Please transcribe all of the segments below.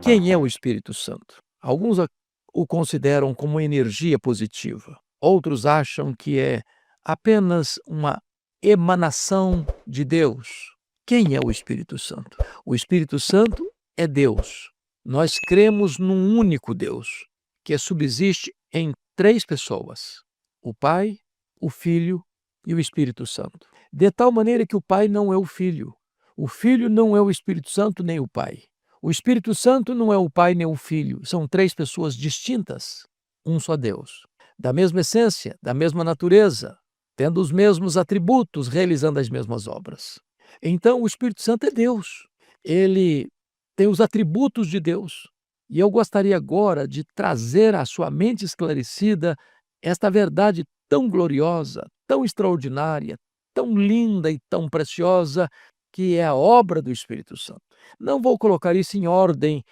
Quem é o Espírito Santo? Alguns o consideram como energia positiva, outros acham que é apenas uma emanação de Deus. Quem é o Espírito Santo? O Espírito Santo é Deus. Nós cremos num único Deus, que subsiste em três pessoas: o Pai, o Filho e o Espírito Santo. De tal maneira que o Pai não é o Filho não é o Espírito Santo nem o Pai. O Espírito Santo não é o Pai nem o Filho, são três pessoas distintas, um só Deus, da mesma essência, da mesma natureza, tendo os mesmos atributos, realizando as mesmas obras. Então, o Espírito Santo é Deus, ele tem os atributos de Deus. E eu gostaria agora de trazer à sua mente esclarecida esta verdade tão gloriosa, tão extraordinária, tão linda e tão preciosa, que é a obra do Espírito Santo. Não vou colocar isso em ordem,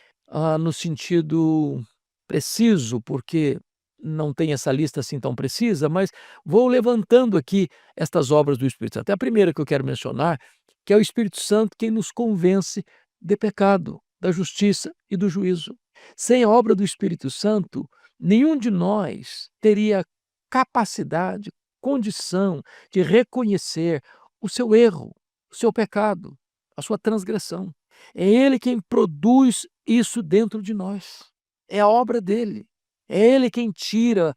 no sentido preciso, porque não tem essa lista assim tão precisa, mas vou levantando aqui estas obras do Espírito Santo. A primeira que eu quero mencionar, que é o Espírito Santo quem nos convence de pecado, da justiça e do juízo. Sem a obra do Espírito Santo, nenhum de nós teria capacidade, condição de reconhecer o seu erro, o seu pecado, a sua transgressão. É Ele quem produz isso dentro de nós. É a obra dele. É Ele quem tira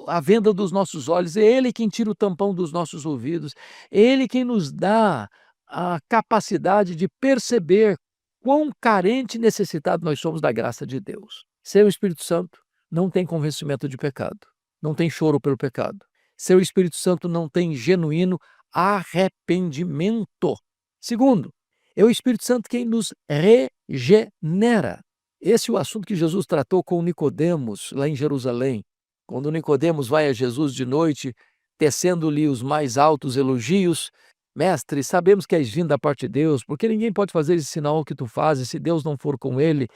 a venda dos nossos olhos, é Ele quem tira o tampão dos nossos ouvidos, é Ele quem nos dá a capacidade de perceber quão carente e necessitado nós somos da graça de Deus. Sem o Espírito Santo, não tem convencimento de pecado, não tem choro pelo pecado. Sem o Espírito Santo, não tem genuíno arrependimento. Segundo, é o Espírito Santo quem nos regenera. Esse é o assunto que Jesus tratou com Nicodemos, lá em Jerusalém. Quando Nicodemos vai a Jesus de noite, tecendo-lhe os mais altos elogios: Mestre, sabemos que és vindo da parte de Deus, porque ninguém pode fazer esse sinal que tu fazes se Deus não for com ele.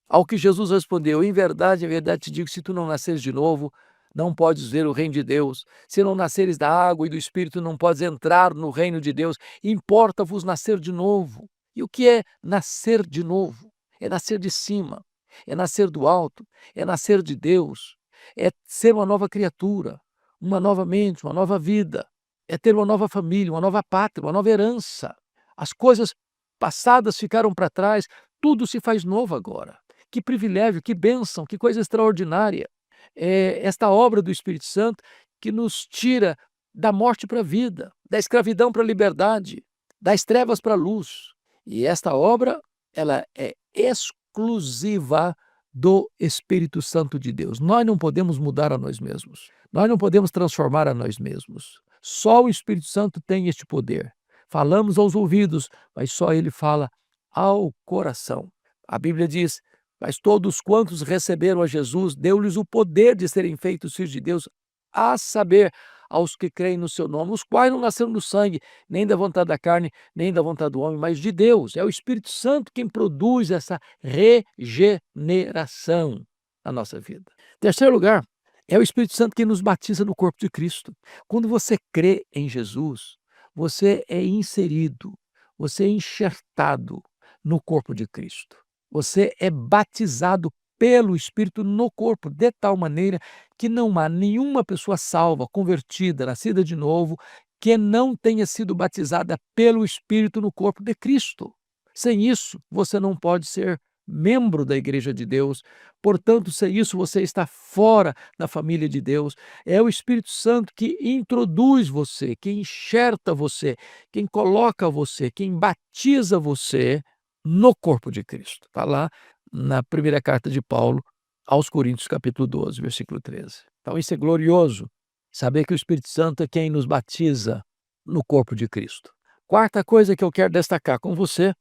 Ao que Jesus respondeu: em verdade te digo, se tu não nasceres de novo, não podes ver o reino de Deus. Se não nasceres da água e do Espírito, não podes entrar no reino de Deus. Importa-vos nascer de novo. E o que é nascer de novo? É nascer de cima, é nascer do alto, é nascer de Deus, é ser uma nova criatura, uma nova mente, uma nova vida, é ter uma nova família, uma nova pátria, uma nova herança. As coisas passadas ficaram para trás, tudo se faz novo agora. Que privilégio, que bênção, que coisa extraordinária. É esta obra do Espírito Santo que nos tira da morte para a vida, da escravidão para a liberdade, das trevas para a luz. E esta obra, ela é exclusiva do Espírito Santo de Deus. Nós não podemos mudar a nós mesmos. Nós não podemos transformar a nós mesmos. Só o Espírito Santo tem este poder. Falamos aos ouvidos, mas só ele fala ao coração. A Bíblia diz: mas todos quantos receberam a Jesus, deu-lhes o poder de serem feitos filhos de Deus, a saber, aos que creem no seu nome, os quais não nasceram do sangue, nem da vontade da carne, nem da vontade do homem, mas de Deus. É o Espírito Santo quem produz essa regeneração na nossa vida. Terceiro lugar, é o Espírito Santo quem nos batiza no corpo de Cristo. Quando você crê em Jesus, você é inserido, você é enxertado no corpo de Cristo. Você é batizado pelo Espírito no corpo, de tal maneira que não há nenhuma pessoa salva, convertida, nascida de novo, que não tenha sido batizada pelo Espírito no corpo de Cristo. Sem isso, você não pode ser membro da Igreja de Deus. Portanto, sem isso, você está fora da família de Deus. É o Espírito Santo que introduz você, que enxerta você, quem coloca você, quem batiza você no corpo de Cristo. Está lá na primeira carta de Paulo aos Coríntios, capítulo 12, versículo 13. Então isso é glorioso, saber que o Espírito Santo é quem nos batiza no corpo de Cristo. Quarta coisa que eu quero destacar com você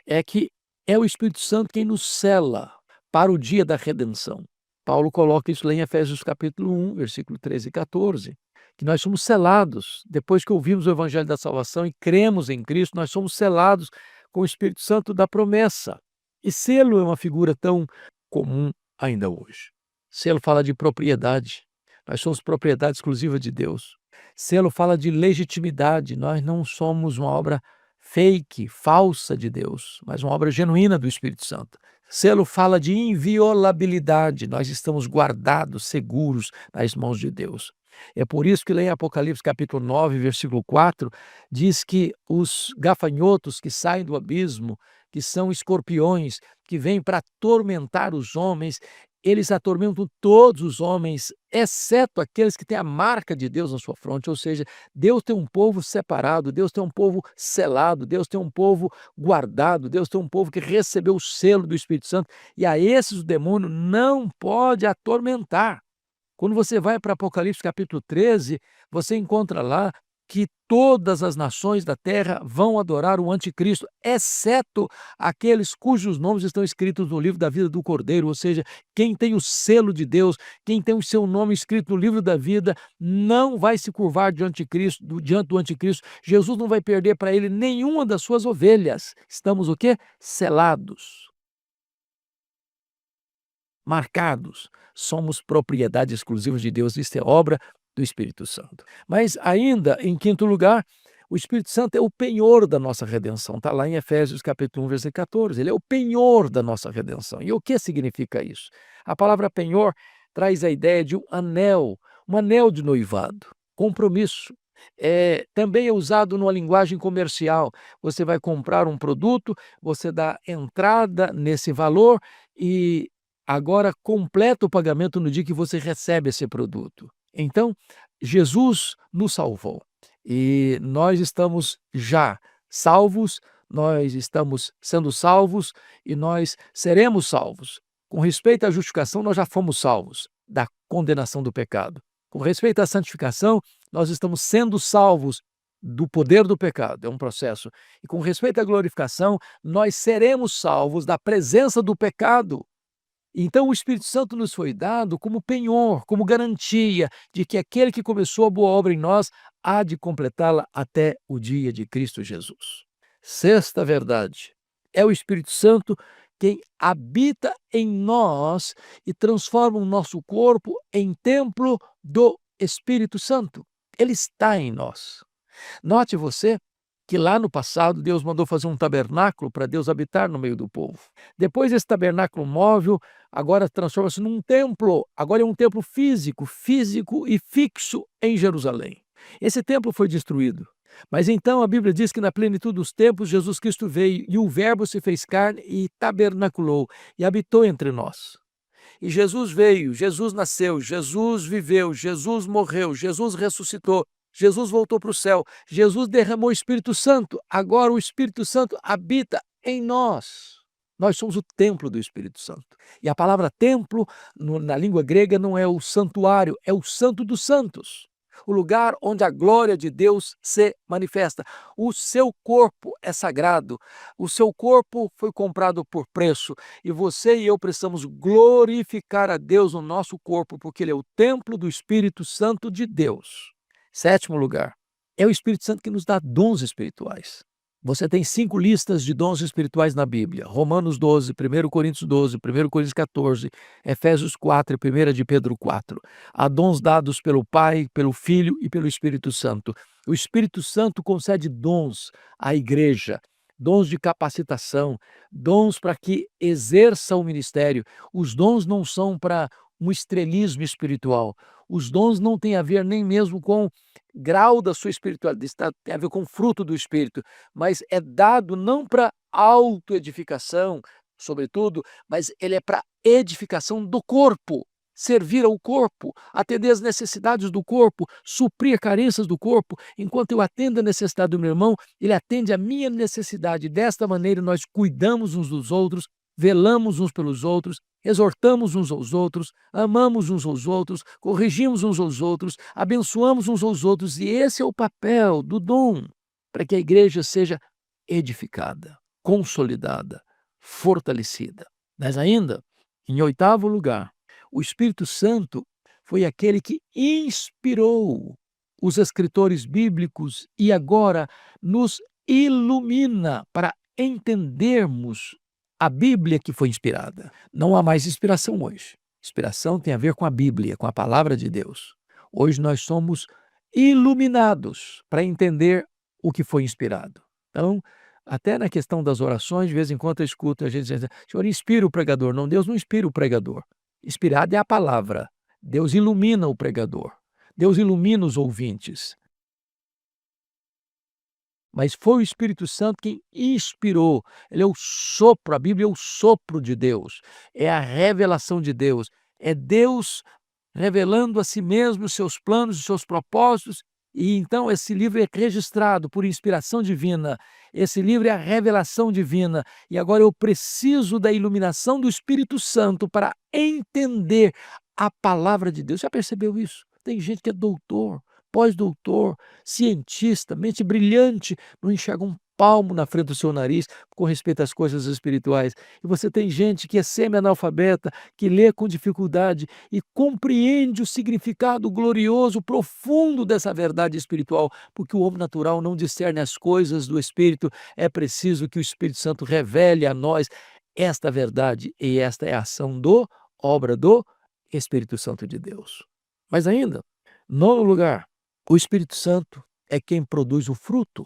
é que é o Espírito Santo quem nos sela para o dia da redenção. Paulo coloca isso lá em Efésios capítulo 1, versículo 13 e 14, que nós somos selados, depois que ouvimos o evangelho da salvação e cremos em Cristo, nós somos selados com o Espírito Santo da promessa. E selo é uma figura tão comum ainda hoje. Selo fala de propriedade. Nós somos propriedade exclusiva de Deus. Selo fala de legitimidade. Nós não somos uma obra fake, falsa de Deus, mas uma obra genuína do Espírito Santo. Selo fala de inviolabilidade, nós estamos guardados, seguros nas mãos de Deus. É por isso que lá em Apocalipse capítulo 9, versículo 4, diz que os gafanhotos que saem do abismo, que são escorpiões, que vêm para atormentar os homens, eles atormentam todos os homens, exceto aqueles que têm a marca de Deus na sua fronte, ou seja, Deus tem um povo separado, Deus tem um povo selado, Deus tem um povo guardado, Deus tem um povo que recebeu o selo do Espírito Santo, e a esses o demônio não pode atormentar. Quando você vai para Apocalipse capítulo 13, você encontra lá que todas as nações da terra vão adorar o anticristo, exceto aqueles cujos nomes estão escritos no livro da vida do Cordeiro, ou seja, quem tem o selo de Deus, quem tem o seu nome escrito no livro da vida, não vai se curvar diante do anticristo. Jesus não vai perder para ele nenhuma das suas ovelhas. Estamos o quê? Selados, marcados, somos propriedade exclusiva de Deus, isso é obra do Espírito Santo. Mas ainda, em quinto lugar, o Espírito Santo é o penhor da nossa redenção, está lá em Efésios capítulo 1, versículo 14, ele é o penhor da nossa redenção. E o que significa isso? A palavra penhor traz a ideia de um anel de noivado, compromisso. Também é usado numa linguagem comercial, você vai comprar um produto, você dá entrada nesse valor e agora completa o pagamento no dia que você recebe esse produto. Então, Jesus nos salvou e nós estamos já salvos, nós estamos sendo salvos e nós seremos salvos. Com respeito à justificação, nós já fomos salvos da condenação do pecado. Com respeito à santificação, nós estamos sendo salvos do poder do pecado, é um processo. E com respeito à glorificação, nós seremos salvos da presença do pecado. Então o Espírito Santo nos foi dado como penhor, como garantia de que aquele que começou a boa obra em nós há de completá-la até o dia de Cristo Jesus. Sexta verdade, é o Espírito Santo quem habita em nós e transforma o nosso corpo em templo do Espírito Santo. Ele está em nós. Note você que lá no passado Deus mandou fazer um tabernáculo para Deus habitar no meio do povo. Depois esse tabernáculo móvel agora transforma-se num templo, agora é um templo físico e fixo em Jerusalém. Esse templo foi destruído, mas então a Bíblia diz que na plenitude dos tempos Jesus Cristo veio e o Verbo se fez carne e tabernaculou e habitou entre nós. E Jesus veio, Jesus nasceu, Jesus viveu, Jesus morreu, Jesus ressuscitou, Jesus voltou para o céu, Jesus derramou o Espírito Santo, agora o Espírito Santo habita em nós. Nós somos o templo do Espírito Santo. E a palavra templo, na língua grega, não é o santuário, é o santo dos santos. O lugar onde a glória de Deus se manifesta. O seu corpo é sagrado, o seu corpo foi comprado por preço e você e eu precisamos glorificar a Deus no nosso corpo, porque ele é o templo do Espírito Santo de Deus. Sétimo lugar, é o Espírito Santo que nos dá dons espirituais. Você tem 5 listas de dons espirituais na Bíblia: Romanos 12, 1 Coríntios 12, 1 Coríntios 14, Efésios 4 e 1 de Pedro 4. Há dons dados pelo Pai, pelo Filho e pelo Espírito Santo. O Espírito Santo concede dons à igreja, dons de capacitação, dons para que exerça o ministério. Os dons não são para um estrelismo espiritual. Os dons não têm a ver nem mesmo com grau da sua espiritualidade, tem a ver com fruto do Espírito, mas é dado não para autoedificação, sobretudo, mas ele é para edificação do corpo, servir ao corpo, atender às necessidades do corpo, suprir carências do corpo. Enquanto eu atendo a necessidade do meu irmão, ele atende a minha necessidade. Desta maneira nós cuidamos uns dos outros, velamos uns pelos outros, exortamos uns aos outros, amamos uns aos outros, corrigimos uns aos outros, abençoamos uns aos outros, e esse é o papel do dom, para que a igreja seja edificada, consolidada, fortalecida. Mas ainda, em oitavo lugar, o Espírito Santo foi aquele que inspirou os escritores bíblicos e agora nos ilumina para entendermos a Bíblia que foi inspirada. Não há mais inspiração hoje. Inspiração tem a ver com a Bíblia, com a palavra de Deus. Hoje nós somos iluminados para entender o que foi inspirado. Então, Até na questão das orações, de vez em quando eu escuto a gente dizendo: "Senhor, inspira o pregador". Não, Deus não inspira o pregador. Inspirado é a palavra. Deus ilumina o pregador. Deus ilumina os ouvintes. Mas foi o Espírito Santo quem inspirou. Ele é o sopro, a Bíblia é o sopro de Deus, é a revelação de Deus, é Deus revelando a si mesmo os seus planos, os seus propósitos, e então esse livro é registrado por inspiração divina. Esse livro é a revelação divina, e agora eu preciso da iluminação do Espírito Santo para entender a palavra de Deus. Já percebeu isso? Tem gente que é doutor, pós-doutor, cientista, mente brilhante, não enxerga um palmo na frente do seu nariz com respeito às coisas espirituais. E você tem gente que é semi-analfabeta, que lê com dificuldade e compreende o significado glorioso, profundo dessa verdade espiritual, porque o homem natural não discerne as coisas do Espírito. É preciso que o Espírito Santo revele a nós esta verdade, e esta é a ação obra do Espírito Santo de Deus. Mas ainda, nono lugar, o Espírito Santo é quem produz o fruto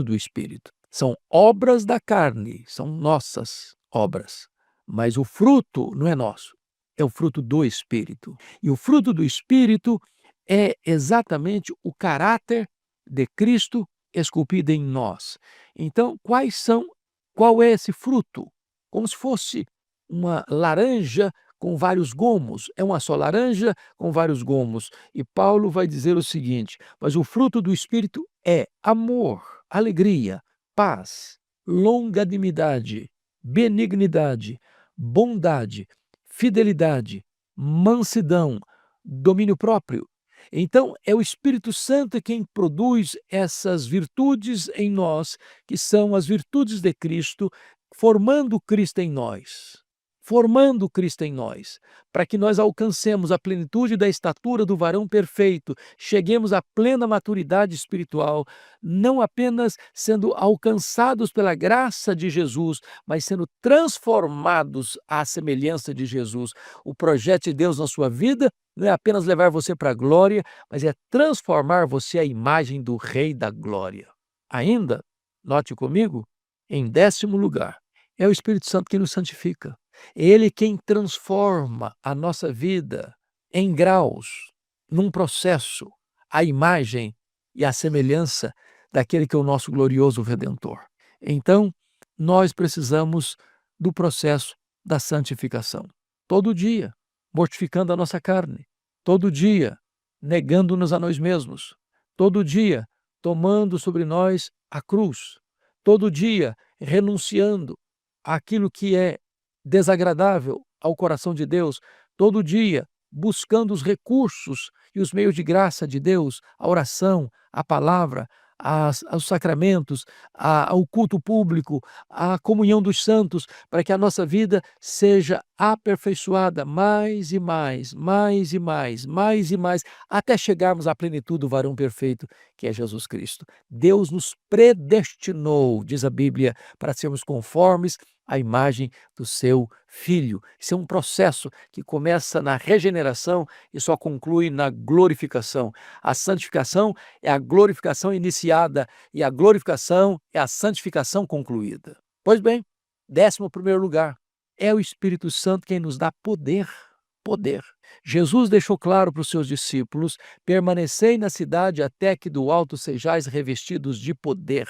do Espírito. São obras da carne, são nossas obras, mas o fruto não é nosso, é o fruto do Espírito. E o fruto do Espírito é exatamente o caráter de Cristo esculpido em nós. Então, qual é esse fruto? Como se fosse uma laranja com vários gomos, é uma só laranja com vários gomos. E Paulo vai dizer o seguinte: mas o fruto do Espírito é amor, alegria, paz, longanimidade, benignidade, bondade, fidelidade, mansidão, domínio próprio. Então, é o Espírito Santo quem produz essas virtudes em nós, que são as virtudes de Cristo, formando Cristo em nós. Formando Cristo em nós, para que nós alcancemos a plenitude da estatura do varão perfeito, cheguemos à plena maturidade espiritual, não apenas sendo alcançados pela graça de Jesus, mas sendo transformados à semelhança de Jesus. O projeto de Deus na sua vida não é apenas levar você para a glória, mas é transformar você à imagem do Rei da Glória. Ainda, note comigo, em 10º lugar, é o Espírito Santo quem nos santifica. É Ele quem transforma a nossa vida em graus, num processo, à imagem e à semelhança daquele que é o nosso glorioso Redentor. Então, nós precisamos do processo da santificação. Todo dia, mortificando a nossa carne. Todo dia, negando-nos a nós mesmos. Todo dia, tomando sobre nós a cruz. Todo dia, renunciando àquilo que é desagradável ao coração de Deus, todo dia buscando os recursos e os meios de graça de Deus, a oração, a palavra, os sacramentos, o culto público, a comunhão dos santos, para que a nossa vida seja aperfeiçoada mais e mais, mais e mais, mais e mais, até chegarmos à plenitude do varão perfeito, que é Jesus Cristo. Deus nos predestinou, diz a Bíblia, para sermos conformes à imagem do seu Filho. Isso é um processo que começa na regeneração e só conclui na glorificação. A santificação é a glorificação iniciada e a glorificação é a santificação concluída. Pois bem, 11º lugar, é o Espírito Santo quem nos dá poder. Poder. Jesus deixou claro para os seus discípulos: permanecei na cidade até que do alto sejais revestidos de poder.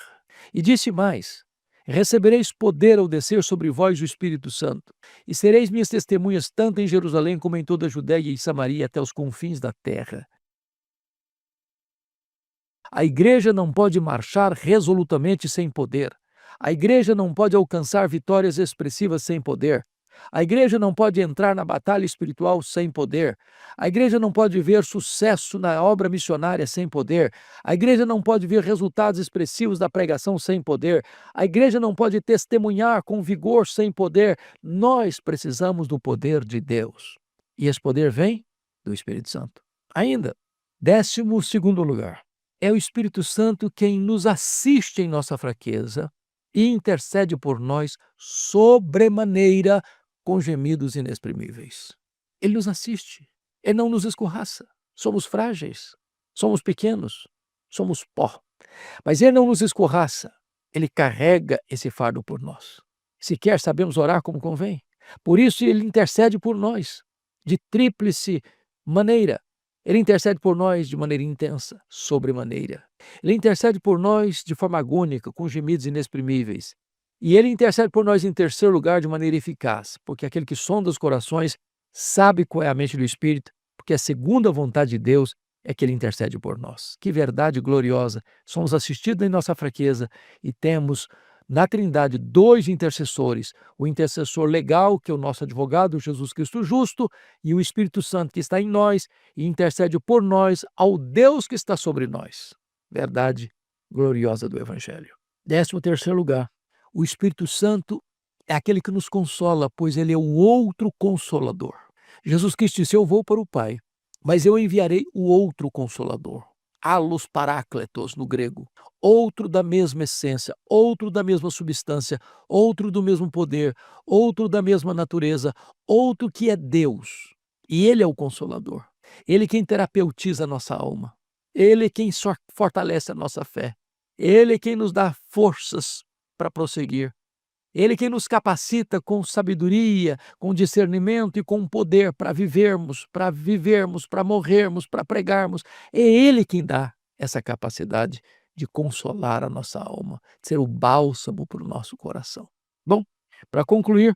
E disse mais: recebereis poder ao descer sobre vós o Espírito Santo, e sereis minhas testemunhas tanto em Jerusalém como em toda a Judéia e Samaria até os confins da terra. A igreja não pode marchar resolutamente sem poder. A igreja não pode alcançar vitórias expressivas sem poder. A igreja não pode entrar na batalha espiritual sem poder. A igreja não pode ver sucesso na obra missionária sem poder. A igreja não pode ver resultados expressivos da pregação sem poder. A igreja não pode testemunhar com vigor sem poder. Nós precisamos do poder de Deus. E esse poder vem do Espírito Santo. Ainda, 12º lugar, é o Espírito Santo quem nos assiste em nossa fraqueza e intercede por nós sobremaneira com gemidos inexprimíveis. Ele nos assiste, ele não nos escorraça. Somos frágeis, somos pequenos, somos pó. Mas ele não nos escorraça, Ele carrega esse fardo por nós. Sequer sabemos orar como convém. Por isso ele intercede por nós de tríplice maneira. Ele intercede por nós de maneira intensa, sobremaneira. Ele intercede por nós de forma agônica, com gemidos inexprimíveis. E ele intercede por nós em terceiro lugar de maneira eficaz, porque aquele que sonda os corações sabe qual é a mente do Espírito, porque a segunda vontade de Deus é que ele intercede por nós. Que verdade gloriosa! Somos assistidos em nossa fraqueza e temos na Trindade dois intercessores, o intercessor legal, que é o nosso advogado, Jesus Cristo justo, e o Espírito Santo que está em nós e intercede por nós ao Deus que está sobre nós. Verdade gloriosa do Evangelho. 13º lugar, o Espírito Santo é aquele que nos consola, pois ele é o outro consolador. Jesus Cristo disse: eu vou para o Pai, mas eu enviarei o outro consolador. Allos parácletos no grego, outro da mesma essência, outro da mesma substância, outro do mesmo poder, outro da mesma natureza, outro que é Deus. E ele é o consolador. Ele quem terapeutiza a nossa alma. Ele é quem fortalece a nossa fé. Ele é quem nos dá forças para prosseguir. Ele quem nos capacita com sabedoria, com discernimento e com poder para vivermos, para morrermos, para pregarmos. É Ele quem dá essa capacidade de consolar a nossa alma, de ser o bálsamo para o nosso coração. Bom, para concluir,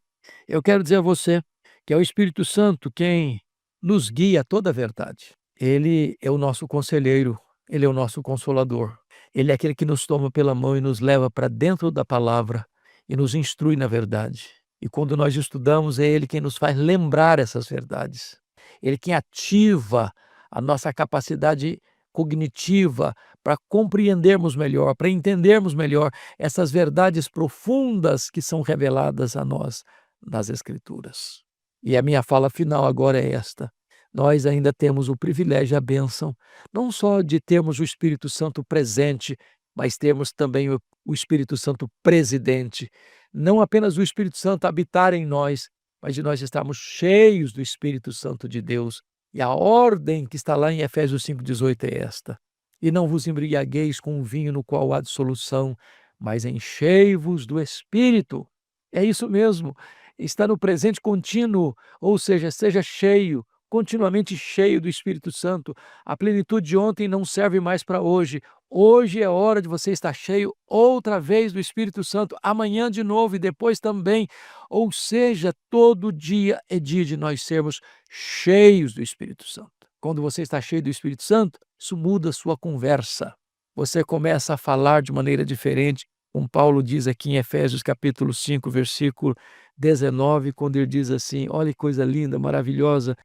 eu quero dizer a você que é o Espírito Santo quem nos guia a toda a verdade. Ele é o nosso conselheiro, ele é o nosso consolador. Ele é aquele que nos toma pela mão e nos leva para dentro da palavra e nos instrui na verdade. E quando nós estudamos, é Ele quem nos faz lembrar essas verdades. Ele quem ativa a nossa capacidade cognitiva para compreendermos melhor, para entendermos melhor essas verdades profundas que são reveladas a nós nas Escrituras. E a minha fala final agora é esta: nós ainda temos o privilégio e a bênção, não só de termos o Espírito Santo presente, mas temos também o Espírito Santo presidente. Não apenas o Espírito Santo habitar em nós, mas de nós estarmos cheios do Espírito Santo de Deus. E a ordem que está lá em Efésios 5,18 é esta: e não vos embriagueis com o vinho no qual há dissolução, mas enchei-vos do Espírito. É isso mesmo, está no presente contínuo, ou seja, seja cheio, continuamente cheio do Espírito Santo. A plenitude de ontem não serve mais para hoje. Hoje é hora de você estar cheio outra vez do Espírito Santo, amanhã de novo e depois também. Ou seja, todo dia é dia de nós sermos cheios do Espírito Santo. Quando você está cheio do Espírito Santo, isso muda a sua conversa. Você começa a falar de maneira diferente, como Paulo diz aqui em Efésios capítulo 5, versículo 19, quando ele diz assim: olha que coisa linda, maravilhosa,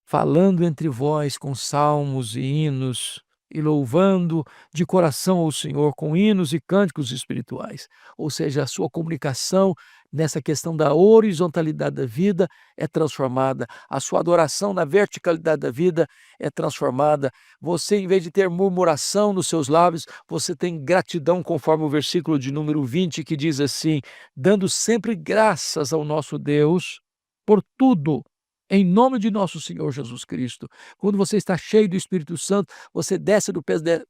falando entre vós com salmos e hinos, e louvando de coração ao Senhor com hinos e cânticos espirituais. Ou seja, a sua comunicação nessa questão da horizontalidade da vida é transformada, a sua adoração na verticalidade da vida é transformada. Você, em vez de ter murmuração nos seus lábios, você tem gratidão, conforme o versículo de número 20, que diz assim: dando sempre graças ao nosso Deus por tudo, em nome de nosso Senhor Jesus Cristo. Quando você está cheio do Espírito Santo, você desce do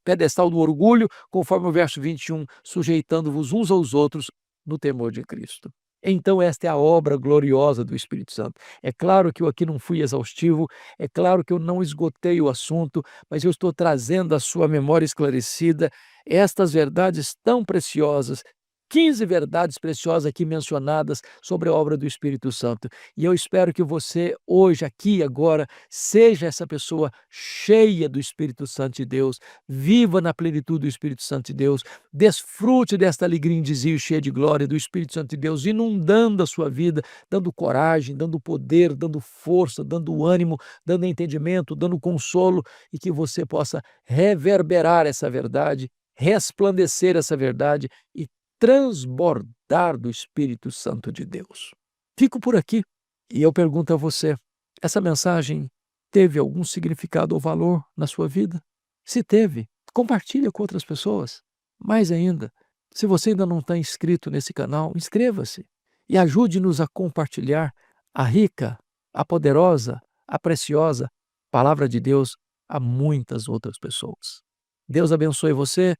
pedestal do orgulho, conforme o verso 21, sujeitando-vos uns aos outros no temor de Cristo. Então esta é a obra gloriosa do Espírito Santo. É claro que eu aqui não fui exaustivo, é claro que eu não esgotei o assunto, mas eu estou trazendo à sua memória esclarecida estas verdades tão preciosas, 15 verdades preciosas aqui mencionadas sobre a obra do Espírito Santo. E eu espero que você, hoje, aqui, agora, seja essa pessoa cheia do Espírito Santo de Deus, viva na plenitude do Espírito Santo de Deus, desfrute desta alegria indizível, cheia de glória do Espírito Santo de Deus, inundando a sua vida, dando coragem, dando poder, dando força, dando ânimo, dando entendimento, dando consolo, e que você possa reverberar essa verdade, resplandecer essa verdade e transbordar do Espírito Santo de Deus. Fico por aqui e eu pergunto a você: essa mensagem teve algum significado ou valor na sua vida? Se teve, compartilhe com outras pessoas. Mais ainda, se você ainda não está inscrito nesse canal, inscreva-se e ajude-nos a compartilhar a rica, a poderosa, a preciosa Palavra de Deus a muitas outras pessoas. Deus abençoe você.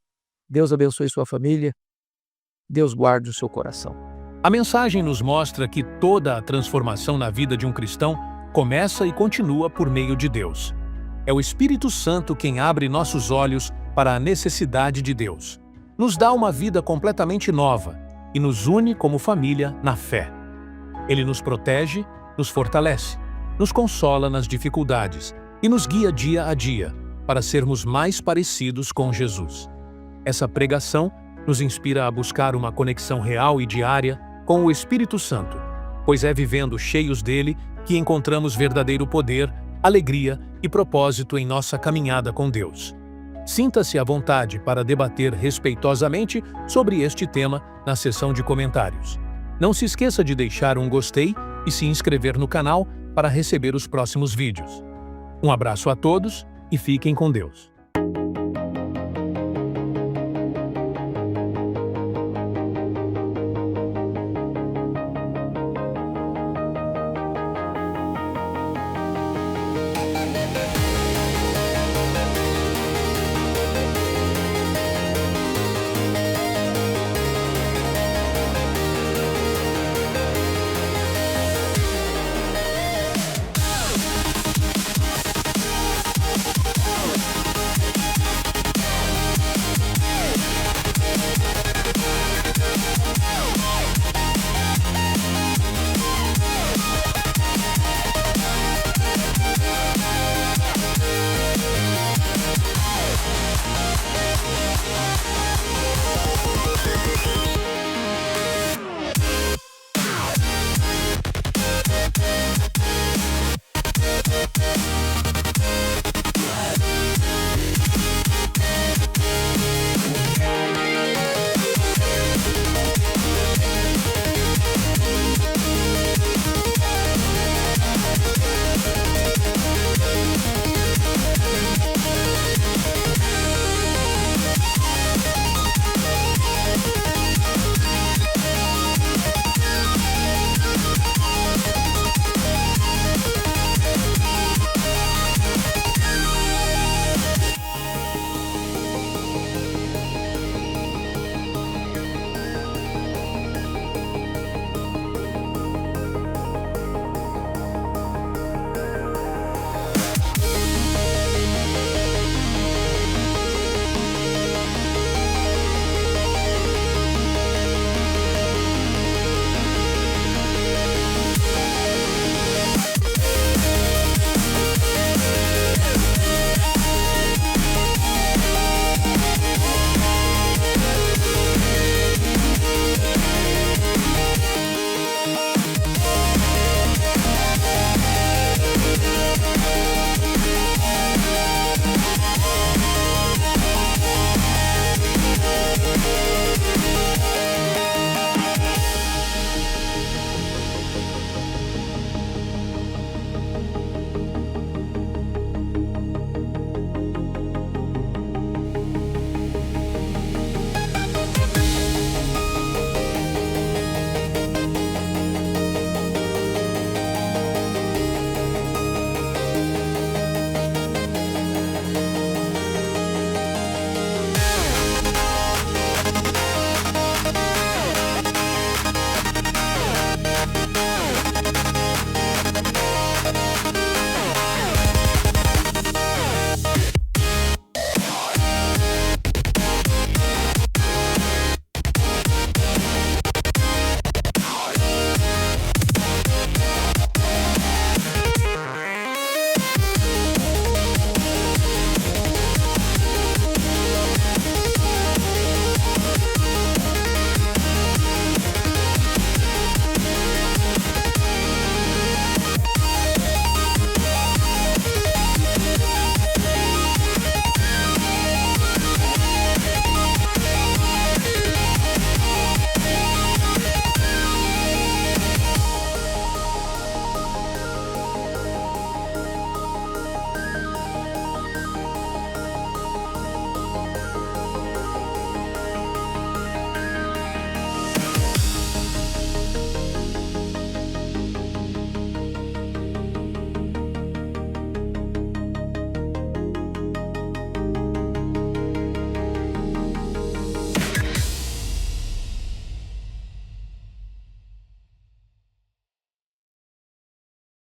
Deus abençoe sua família. Deus guarde o seu coração. A mensagem nos mostra que toda a transformação na vida de um cristão começa e continua por meio de Deus. É o Espírito Santo quem abre nossos olhos para a necessidade de Deus. Nos dá uma vida completamente nova e nos une como família na fé. Ele nos protege, nos fortalece, nos consola nas dificuldades e nos guia dia a dia para sermos mais parecidos com Jesus. Essa pregação nos inspira a buscar uma conexão real e diária com o Espírito Santo, pois é vivendo cheios dele que encontramos verdadeiro poder, alegria e propósito em nossa caminhada com Deus. Sinta-se à vontade para debater respeitosamente sobre este tema na seção de comentários. Não se esqueça de deixar um gostei e se inscrever no canal para receber os próximos vídeos. Um abraço a todos e fiquem com Deus.